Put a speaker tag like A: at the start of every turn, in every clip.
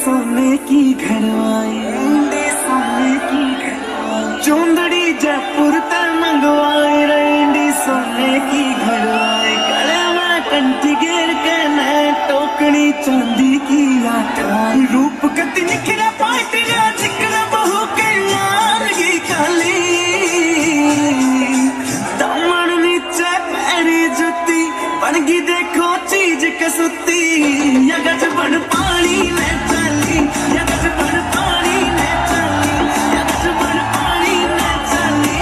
A: सोने की घरवाई, सोने की घरवाई, चौंदड़ी जयपुर ते मंगवाई, रेंडी सोने की घरवाई, गले में कंठी घेर के नए टोकनी चांदी की आटाई, रूप गति निखरा पाटिया जिक्र बहू के लालगी काली, दामन नीचे पैरी जुती बनगी देखो चीज कसुती, या गज बन पानी में चली, या गज बन पानी में चली, या गज बन पानी में चली,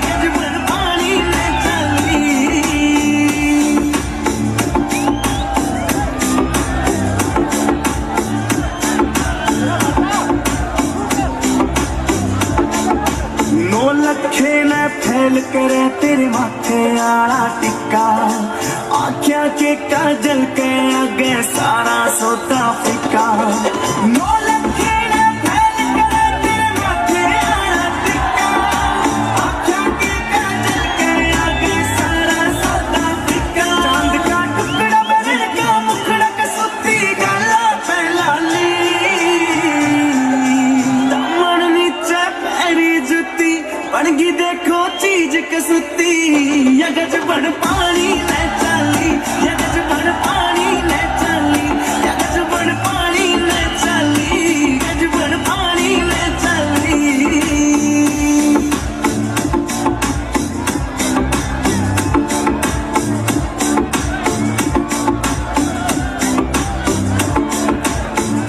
A: गज बन पानी में चली। नौ लखे ने फैल करे तेरे माथे आला टिक्का, आख्या के काजल के आगे सारा सोता फिका, नौ लखे ने फैल करे तेरे माथे आला टिक्का, आख्या के काजल के आगे सारा सोता फिका, चांद का टुकड़ा बदल का मुखड़ा कसुती गला पे लाली, दामन नीचे पैरी जुती बनगी देखो चीज कसुती, या गज बन पानी में चली, या गज बन पानी में चली, या गज बन पानी में चली, गज बन पानी में चली।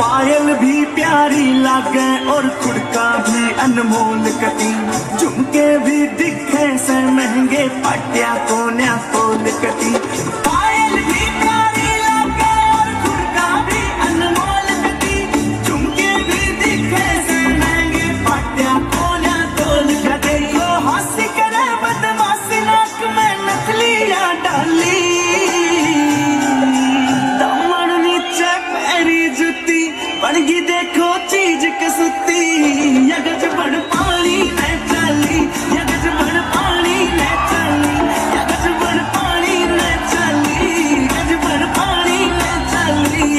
A: पायल भी प्यारी लागे और खुड़का भी अनमोल कती, झुमके भी दिखे से महंगे पाटिया कोन्या तोल कती, पायल भी प्यारी लागे और खुड़का भी अनमोल कती, झुमके भी दिखे से महंगे पाटिया कोन्या तोल कती, यो हंसी करे बदमाशी नाक में नथलियां डाली, दामन नीचे पैरी जुती बनगी देखो चीज कसुती, या गज बन पानी में चली, या गज बन पानी में चली, या गज बन पानी में चली, गज बन पानी में चली।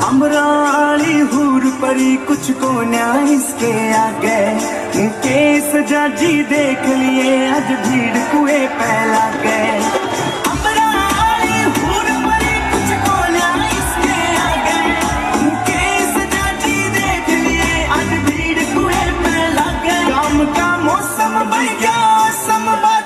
A: अमराली हूर परी कुछ को न्याय इसके आगे, केस जाजी देख लिए आज भीड़ कुए पहला गए, अमराली हूर परी कुछ को न्याय इसके आगे, केस जाजी देख लिए आज भीड़ कुए पहला गए, काम का मौसम बन गया समबद